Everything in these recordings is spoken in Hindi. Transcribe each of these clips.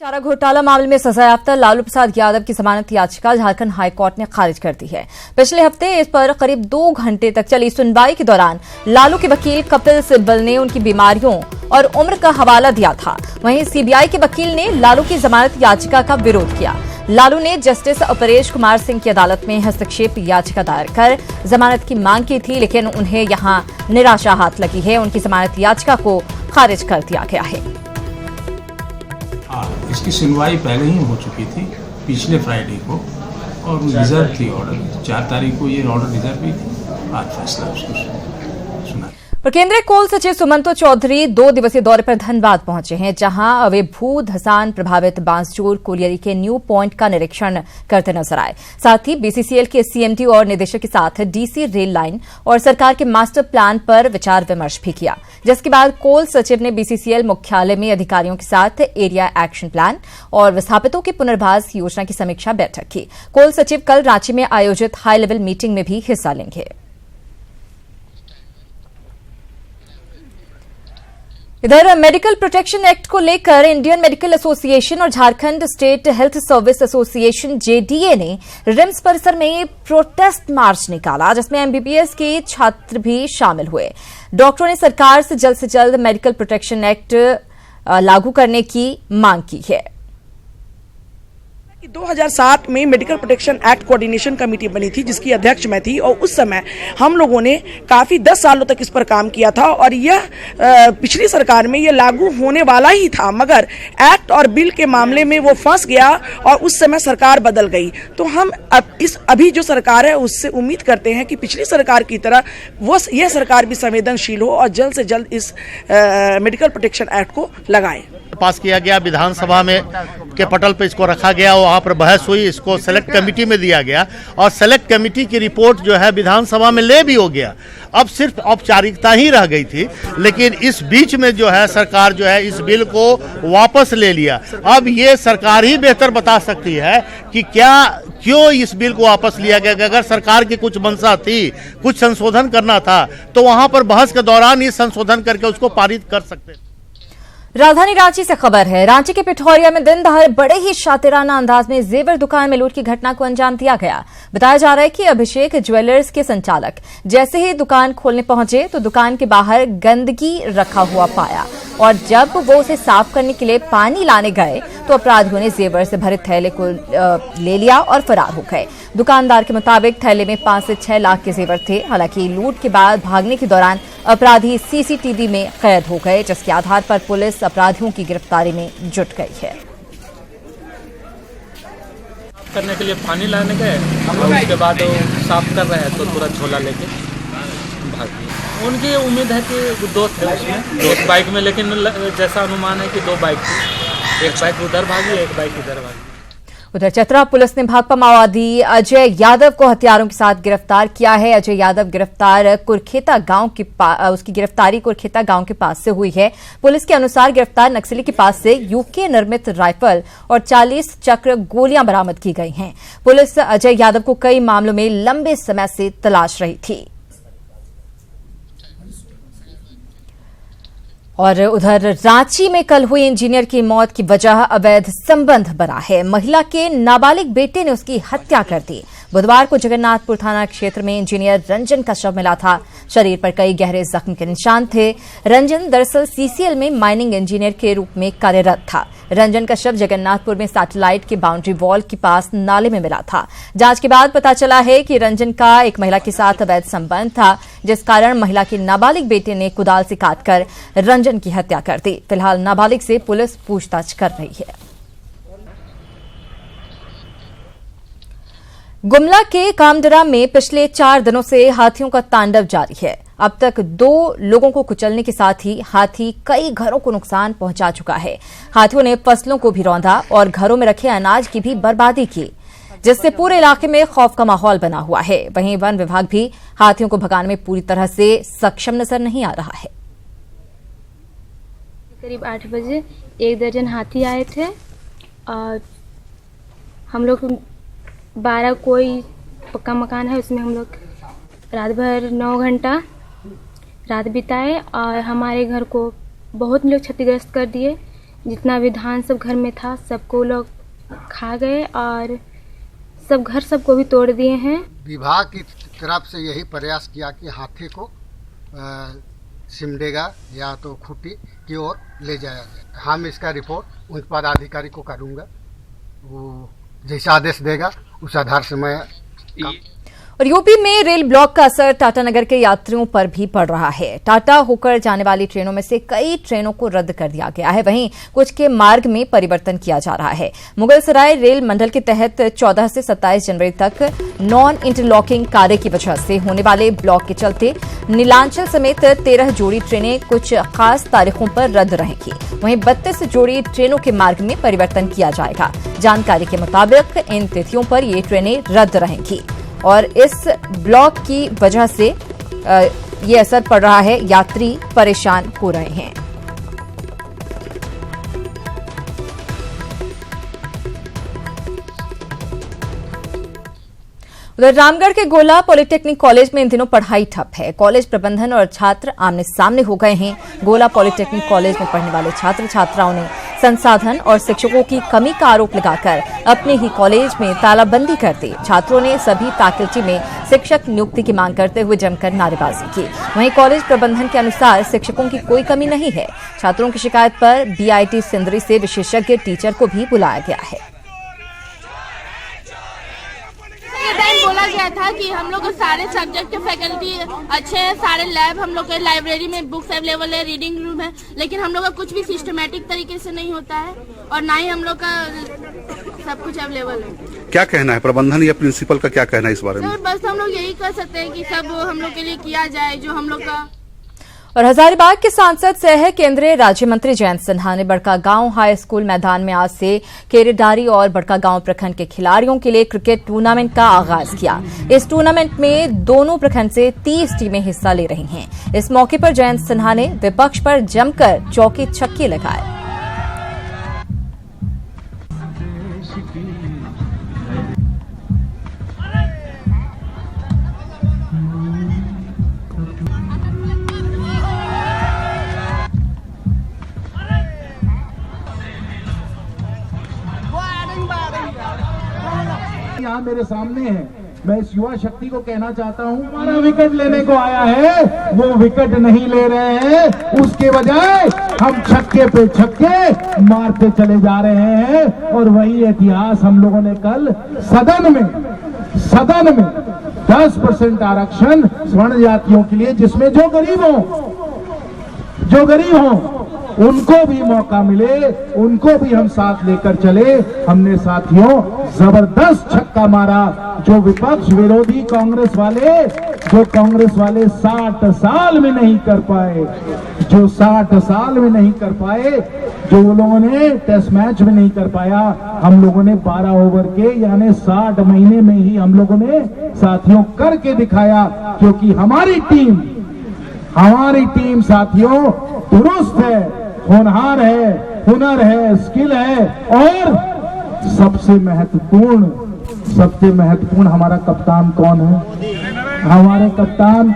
चारा घोटाला मामले में सजायाफ्ता लालू प्रसाद यादव की जमानत याचिका झारखंड हाईकोर्ट ने खारिज कर दी है। पिछले हफ्ते इस पर करीब 2 घंटे तक चली सुनवाई के दौरान लालू के वकील कपिल सिब्बल ने उनकी बीमारियों और उम्र का हवाला दिया था। वहीं सीबीआई के वकील ने लालू की जमानत याचिका का विरोध किया। लालू ने जस्टिस अपरेश कुमार सिंह की अदालत में हस्तक्षेप याचिका दायर कर जमानत की मांग की थी, लेकिन उन्हें यहां निराशा हाथ लगी है। उनकी जमानत याचिका को खारिज कर दिया गया है। इसकी सुनवाई पहले ही हो चुकी थी पिछले फ्राइडे को और रिजर्व थी ऑर्डर। 4 तारीख को ये ऑर्डर रिजर्व भी थी। आज फैसला उसको सुना। और केंद्रीय कोल सचिव सुमंतो चौधरी 2 दिवसीय दौरे पर धनबाद पहुंचे हैं, जहां वे भू धसान प्रभावित बांसजोर कोलियरी के न्यू पॉइंट का निरीक्षण करते नजर आए। साथ ही बीसीसीएल के सीएमडी और निदेशक के साथ डीसी रेल लाइन और सरकार के मास्टर प्लान पर विचार विमर्श भी किया, जिसके बाद कोल सचिव ने बीसीसीएल मुख्यालय में अधिकारियों के साथ एरिया एक्शन प्लान और विस्थापितों की पुनर्वास योजना की समीक्षा बैठक की। कोल सचिव कल रांची में आयोजित हाई लेवल मीटिंग में भी हिस्सा लेंगे। इधर मेडिकल प्रोटेक्शन एक्ट को लेकर इंडियन मेडिकल एसोसिएशन और Jharkhand state health service association JDA ने रिम्स परिसर में प्रोटेस्ट मार्च निकाला, जिसमें एमबीबीएस के छात्र भी शामिल हुए। डॉक्टरों ने सरकार से जल्द मेडिकल प्रोटेक्शन एक्ट लागू करने की मांग की है। 2007 में medical protection act coordination committee बनी थी, जिसकी अध्यक्ष मैं थी, और उस समय हम लोगों ने काफी 10 सालों तक इस पर काम किया था और यह पिछली सरकार में यह लागू होने वाला ही था, मगर एक्ट और बिल के मामले में वो फंस गया और उस समय सरकार बदल गई। तो हम अभी जो सरकार है उससे उम्मीद करते हैं कि पिछली सरकार की तरह यह सरकार भी संवेदनशील हो और जल्द से जल्द इस मेडिकल प्रोटेक्शन एक्ट को लगाए। पास किया गया, विधानसभा में के पटल पे इसको रखा गया, वहाँ पर बहस हुई, इसको सेलेक्ट कमेटी में दिया गया और सेलेक्ट कमेटी की रिपोर्ट जो है विधानसभा में ले भी हो गया। अब सिर्फ औपचारिकता ही रह गई थी, लेकिन इस बीच में जो है सरकार जो है इस बिल को वापस ले लिया। अब ये सरकार ही बेहतर बता सकती है कि क्यों इस बिल को वापस लिया गया। अगर सरकार की कुछ मंशा थी, कुछ संशोधन करना था, तो वहाँ पर बहस के दौरान ही संशोधन करके उसको पारित कर सकते। राजधानी रांची से खबर है। रांची के पिठौरिया में दिन दहाड़े बड़े ही शातिराना अंदाज में जेवर दुकान में लूट की घटना को अंजाम दिया गया। बताया जा रहा है कि अभिषेक ज्वेलर्स के संचालक जैसे ही दुकान खोलने पहुंचे तो दुकान के बाहर गंदगी रखा हुआ पाया और जब वो उसे साफ करने के लिए पानी लाने गए तो अपराधियों ने जेवर से भरे थैले को ले लिया और फरार हो गए। दुकानदार के मुताबिक थैले में 5 से 6 लाख के जेवर थे। हालांकि लूट के बाद भागने के दौरान अपराधी सीसीटीवी में कैद हो गए, जिसके आधार पर पुलिस अपराधियों की गिरफ्तारी में जुट गई है। करने के लिए पानी लाने गए और उसके बाद वो साफ कर रहे हैं तो पूरा झोला लेके भाग गए। उनकी उम्मीद है कि 2 थे उसमें, 2 बाइक में, लेकिन जैसा अनुमान है कि 2 बाइक थी, एक बाइक उधर भागी, एक बाइक इधर भागी। उधर चतरा पुलिस ने भाकपा माओवादी अजय यादव को हथियारों के साथ गिरफ्तार किया है। अजय यादव गिरफ्तार कुरखेता गांव के उसकी गिरफ्तारी कुरखेता गांव के पास से हुई है। पुलिस के अनुसार गिरफ्तार नक्सली के पास से यूके निर्मित राइफल और 40 चक्र गोलियां बरामद की गई हैं। पुलिस अजय यादव को कई मामलों में लंबे समय से तलाश रही थी। और उधर रांची में कल हुई इंजीनियर की मौत की वजह अवैध संबंध बना है। महिला के नाबालिग बेटे ने उसकी हत्या कर दी। बुधवार को जगन्नाथपुर थाना क्षेत्र में इंजीनियर रंजन का शव मिला था। शरीर पर कई गहरे जख्म के निशान थे। रंजन दरअसल सीसीएल में माइनिंग इंजीनियर के रूप में कार्यरत था। रंजन का शव जगन्नाथपुर में सैटेलाइट के बाउंड्री वॉल के पास नाले में मिला था। जांच के बाद पता चला है कि रंजन का एक महिला के साथ अवैध संबंध था, जिस कारण महिला के नाबालिग बेटे ने कुदाल से काटकर रंजन की हत्या कर दी। फिलहाल नाबालिग से पुलिस पूछताछ कर रही है। गुमला के कामडरा में पिछले 4 दिनों से हाथियों का तांडव जारी है। अब तक 2 लोगों को कुचलने के साथ ही हाथी कई घरों को नुकसान पहुंचा चुका है। हाथियों ने फसलों को भी रौंदा और घरों में रखे अनाज की भी बर्बादी की, जिससे पूरे इलाके में खौफ का माहौल बना हुआ है। वहीं वन विभाग भी हाथियों को भगाने में पूरी तरह से सक्षम नजर नहीं आ रहा है। करीब 8 बजे 1 दर्जन हाथी आए थे और हम लोग 12 कोई पक्का मकान है, उसमें हम लोग रात भर 9 घंटा रात बिताए और हमारे घर को बहुत लोग क्षतिग्रस्त कर दिए। जितना भी धान सब घर में था सबको लोग खा गए और सब घर सबको भी तोड़ दिए हैं। विभाग की तरफ से यही प्रयास किया कि हाथी को सिमडेगा या तो खूंटी की ओर ले जाया जाए। हम इसका रिपोर्ट उच्च पदाधिकारी को करूँगा, वो जैसा आदेश देगा उस आधार से मैं और यूपी में रेल ब्लॉक का असर टाटानगर के यात्रियों पर भी पड़ रहा है। टाटा होकर जाने वाली ट्रेनों में से कई ट्रेनों को रद्द कर दिया गया है, वहीं कुछ के मार्ग में परिवर्तन किया जा रहा है। मुगलसराय रेल मंडल के तहत 14 से 27 जनवरी तक नॉन इंटरलॉकिंग कार्य की वजह से होने वाले ब्लॉक के चलते नीलांचल समेत 13 जोड़ी ट्रेनें कुछ खास तारीखों पर रद्द रहेंगी। वहीं 32 जोड़ी ट्रेनों के मार्ग में परिवर्तन किया जाएगा। जानकारी के मुताबिक इन तिथियों पर ये ट्रेनें रद्द रहेंगी और इस ब्लॉक की वजह से ये असर पड़ रहा है, यात्री परेशान हो रहे हैं। उधर रामगढ़ के गोला पॉलिटेक्निक कॉलेज में इन दिनों पढ़ाई ठप है। कॉलेज प्रबंधन और छात्र आमने सामने हो गए हैं। गोला पॉलिटेक्निक कॉलेज में पढ़ने वाले छात्र छात्राओं ने संसाधन और शिक्षकों की कमी का आरोप लगाकर अपने ही कॉलेज में तालाबंदी कर दी। छात्रों ने सभी फैकल्टी में शिक्षक नियुक्ति की मांग करते हुए जमकर नारेबाजी की। वहीं कॉलेज प्रबंधन के अनुसार शिक्षकों की कोई कमी नहीं है। छात्रों की शिकायत पर बीआईटी सिंदरी से विशेषज्ञ टीचर को भी बुलाया गया है। बोला गया था कि हम लोग सारे सब्जेक्ट के फैकल्टी अच्छे हैं, सारे लैब हम लोग के लाइब्रेरी में बुक्स अवेलेबल है, रीडिंग रूम है, लेकिन हम लोग का कुछ भी सिस्टमेटिक तरीके से नहीं होता है और ना ही हम लोग का सब कुछ अवेलेबल है। क्या कहना है प्रबंधन या प्रिंसिपल का, क्या कहना है इस बारे में? बस हम लोग यही कर सकते हैं कि सब हम लोग के लिए किया जाए जो हम लोग का। और हजारीबाग के सांसद सह केंद्रीय राज्य मंत्री जयंत सिन्हा ने बड़कागांव हाई स्कूल मैदान में आज से केरेडारी और बड़कागांव प्रखंड के खिलाड़ियों के लिए क्रिकेट टूर्नामेंट का आगाज किया। इस टूर्नामेंट में दोनों प्रखंड से 30 टीमें हिस्सा ले रही हैं। इस मौके पर जयंत सिन्हा ने विपक्ष पर जमकर चौके छक्के लगाए। यहाँ मेरे सामने है, मैं इस युवा शक्ति को कहना चाहता हूँ, हमारा विकेट लेने को आया है, वो विकेट नहीं ले रहे हैं, उसके बजाय हम छक्के पे छक्के मारते चले जा रहे हैं। और वही इतिहास हम लोगों ने कल सदन में 10% आरक्षण स्वर्ण जातियों के लिए, जिसमें जो गरीब हो उनको भी मौका मिले, उनको भी हम साथ लेकर चले। हमने साथियों जबरदस्त छक्का मारा। जो विपक्ष विरोधी कांग्रेस वाले 60 साल में नहीं कर पाए, जो वो लोगों ने टेस्ट मैच में नहीं कर पाया, हम लोगों ने 12 ओवर के यानी 60 महीने में ही हम लोगों ने साथियों करके दिखाया। क्योंकि हमारी टीम साथियों दुरुस्त है, होनहार है, हुनर है, स्किल है और सबसे महत्वपूर्ण हमारा कप्तान कौन है? हमारे कप्तान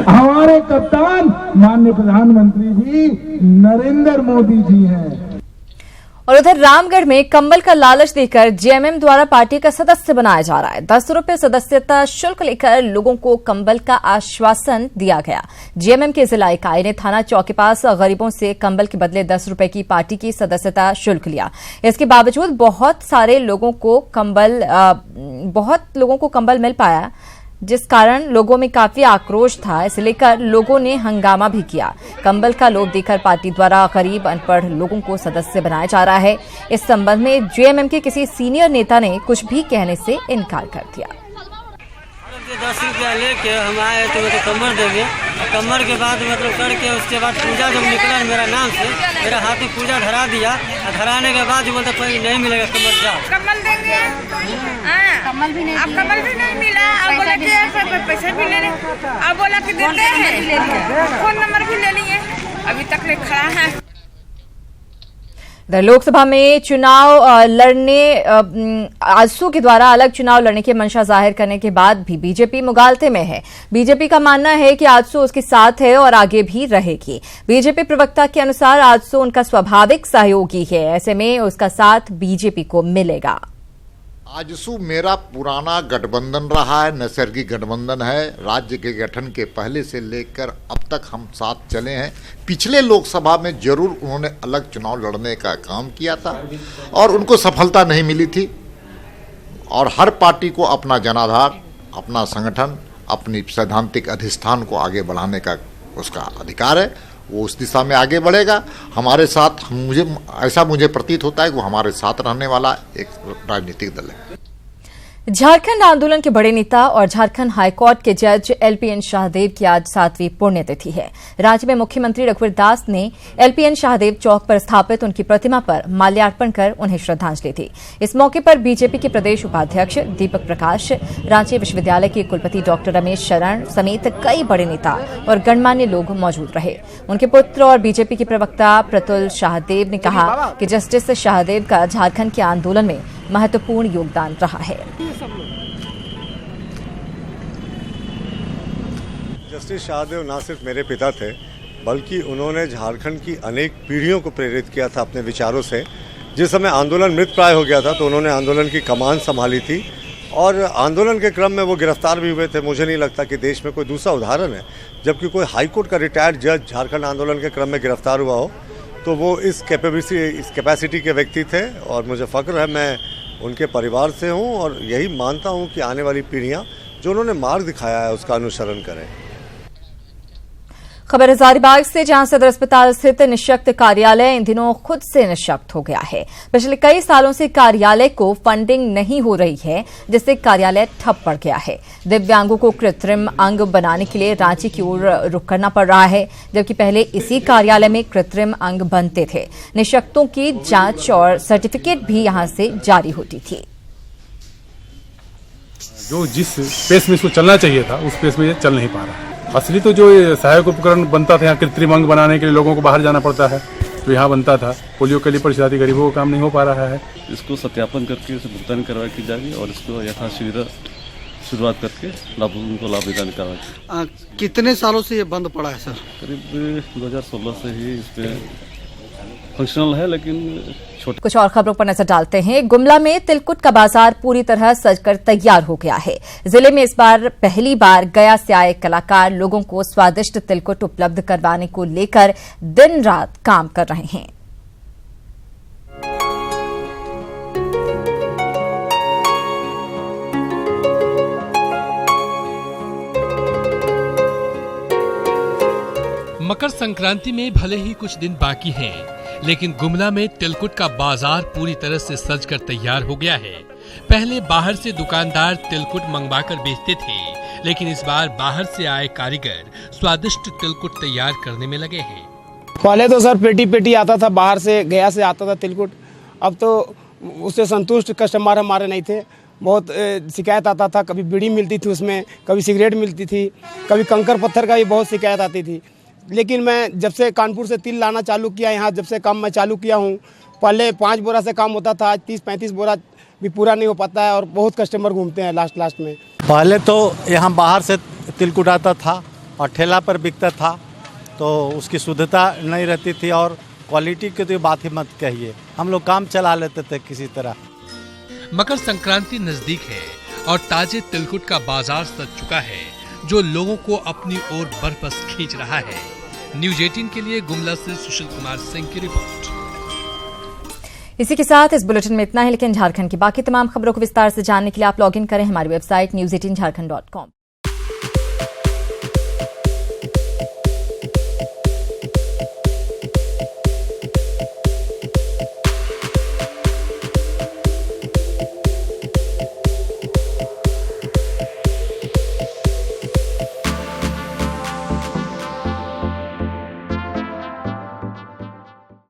हमारे कप्तान माननीय प्रधानमंत्री जी नरेंद्र मोदी जी हैं। और उधर रामगढ़ में कंबल का लालच देकर जेएमएम द्वारा पार्टी का सदस्य बनाया जा रहा है। 10 रुपए सदस्यता शुल्क लेकर लोगों को कंबल का आश्वासन दिया गया। जेएमएम के जिला इकाई ने थाना चौक के पास गरीबों से कंबल के बदले 10 रुपए की पार्टी की सदस्यता शुल्क लिया। इसके बावजूद बहुत लोगों को कंबल मिल पाया, जिस कारण लोगों में काफी आक्रोश था। इसे लेकर लोगों ने हंगामा भी किया। कंबल का लोभ देकर पार्टी द्वारा गरीब अनपढ़ लोगों को सदस्य बनाया जा रहा है। इस संबंध में जेएमएम के किसी सीनियर नेता ने कुछ भी कहने से इनकार कर दिया। 10 रुपया लेके हम आए तो मतलब कमर देंगे, कमर के बाद मतलब करके उसके बाद पूजा जब निकला मेरा नाम से, मेरा हाथ में पूजा धरा दिया। धराने के बाद जो मतलब नहीं मिलेगा कमर, जा कमल देंगे, कमल भी नहीं मिला। अब बोला कि पैसे भी ले रहे, अब बोला कि देते हैं, फोन नंबर भी ले लिए, अभी तक नहीं खड़ा है। इधर लोकसभा में चुनाव लड़ने आजसू के द्वारा अलग चुनाव लड़ने की मंशा जाहिर करने के बाद भी बीजेपी मुगालते में है। बीजेपी का मानना है कि आजसू उसके साथ है और आगे भी रहेगी। बीजेपी प्रवक्ता के अनुसार आजसू उनका स्वाभाविक सहयोगी है, ऐसे में उसका साथ बीजेपी को मिलेगा। आजसू मेरा पुराना गठबंधन रहा है, नैसर्गिक गठबंधन है। राज्य के गठन के पहले से लेकर अब तक हम साथ चले हैं। पिछले लोकसभा में जरूर उन्होंने अलग चुनाव लड़ने का काम किया था और उनको सफलता नहीं मिली थी। और हर पार्टी को अपना जनाधार, अपना संगठन, अपनी सैद्धांतिक अधिष्ठान को आगे बढ़ाने का उसका अधिकार है। वो उस दिशा में आगे बढ़ेगा हमारे साथ। मुझे प्रतीत होता है कि वो हमारे साथ रहने वाला एक राजनीतिक दल है। झारखंड आंदोलन के बड़े नेता और झारखंड हाईकोर्ट के जज एलपीएन शाहदेव की आज 7वीं पुण्यतिथि है। राज्य में मुख्यमंत्री रघुवर दास ने एलपीएन शाहदेव चौक पर स्थापित उनकी प्रतिमा पर माल्यार्पण कर उन्हें श्रद्धांजलि दी। इस मौके पर बीजेपी के प्रदेश उपाध्यक्ष दीपक प्रकाश, रांची विश्वविद्यालय के कुलपति डॉक्टर रमेश शरण समेत कई बड़े नेता और गणमान्य लोग मौजूद रहे। उनके पुत्र और बीजेपी के प्रवक्ता प्रतुल शाहदेव ने कहा कि जस्टिस शाहदेव का झारखंड के आंदोलन में महत्वपूर्ण योगदान रहा है। जस्टिस शाहदेव न सिर्फ मेरे पिता थे, बल्कि उन्होंने झारखंड की अनेक पीढ़ियों को प्रेरित किया था अपने विचारों से। जिस समय आंदोलन मृतप्राय हो गया था तो उन्होंने आंदोलन की कमान संभाली थी और आंदोलन के क्रम में वो गिरफ्तार भी हुए थे। मुझे नहीं लगता कि देश में कोई दूसरा उदाहरण है जबकि कोई हाईकोर्ट का रिटायर्ड जज झारखंड आंदोलन के क्रम में गिरफ्तार हुआ हो। तो वो इस कैपेसिटी के व्यक्ति थे और मुझे फ़ख्र है मैं उनके परिवार से हूँ और यही मानता हूँ कि आने वाली पीढ़ियाँ जो उन्होंने मार्ग दिखाया है उसका अनुसरण करें। खबर हजारीबाग से, जहां सदर अस्पताल स्थित निःशक्त कार्यालय इन दिनों खुद से निःशक्त हो गया है। पिछले कई सालों से कार्यालय को फंडिंग नहीं हो रही है, जिससे कार्यालय ठप पड़ गया है। दिव्यांगों को कृत्रिम अंग बनाने के लिए रांची की ओर रुख करना पड़ रहा है, जबकि पहले इसी कार्यालय में कृत्रिम अंग बनते थे। निःशक्तों की जांच और सर्टिफिकेट भी यहां से जारी होती थी। जो जिस स्पेस में इसको चलना चाहिए था उस स्पेस में ये चल नहीं पा रहा। असली तो जो सहायक उपकरण बनता था यहाँ कृत्रिम अंग बनाने के लिए लोगों को बाहर जाना पड़ता है, तो यहाँ बनता था। पोलियो के लिए परिचालित गरीबों का काम नहीं हो पा रहा है। इसको सत्यापन करके इसे भुगतान करवा की जाएगी और इसको यथाशीघ्र शुरुआत करके उनको लाभ प्रदान करवा। कितने सालों से ये बंद पड़ा है सर? करीब 2016 से ही इस पे फंक्शनल है, लेकिन कुछ और खबरों पर नजर डालते हैं। गुमला में तिलकुट का बाजार पूरी तरह सजकर तैयार हो गया है। जिले में इस बार पहली बार गया से आए कलाकार लोगों को स्वादिष्ट तिलकुट उपलब्ध करवाने को लेकर दिन रात काम कर रहे हैं। मकर संक्रांति में भले ही कुछ दिन बाकी हैं, लेकिन गुमला में तिलकुट का बाजार पूरी तरह से सजकर तैयार हो गया है। पहले बाहर से दुकानदार तिलकुट मंगवाकर बेचते थे, लेकिन इस बार बाहर से आए कारीगर स्वादिष्ट तिलकुट तैयार करने में लगे हैं। पहले तो सर पेटी पेटी आता था, बाहर से गया से आता था तिलकुट। अब तो उससे संतुष्ट कस्टमर हमारे नहीं थे। बहुत शिकायत आता था, कभी बीड़ी मिलती थी उसमें, कभी सिगरेट मिलती थी, कभी कंकर पत्थर का भी बहुत शिकायत आती थी। लेकिन मैं जब से कानपुर से तिल लाना चालू किया, यहाँ जब से काम मैं चालू किया हूँ, पहले 5 बोरा से काम होता था, आज 30-35 बोरा भी पूरा नहीं हो पाता है और बहुत कस्टमर घूमते हैं लास्ट में। पहले तो यहाँ बाहर से तिलकुट आता था और ठेला पर बिकता था, तो उसकी शुद्धता नहीं रहती थी और क्वालिटी की तो बात ही मत कहिए। हम लोग काम चला लेते थे किसी तरह। मकर संक्रांति नजदीक है और ताजे तिलकुट का बाजार सज चुका है, जो लोगों को अपनी ओर बरबस खींच रहा है। न्यूज 18 के लिए गुमला से सुशील कुमार सिंह की रिपोर्ट। इसी के साथ इस बुलेटिन में इतना ही, लेकिन झारखंड की बाकी तमाम खबरों को विस्तार से जानने के लिए आप लॉगिन करें हमारी वेबसाइट news18jharkhand.com।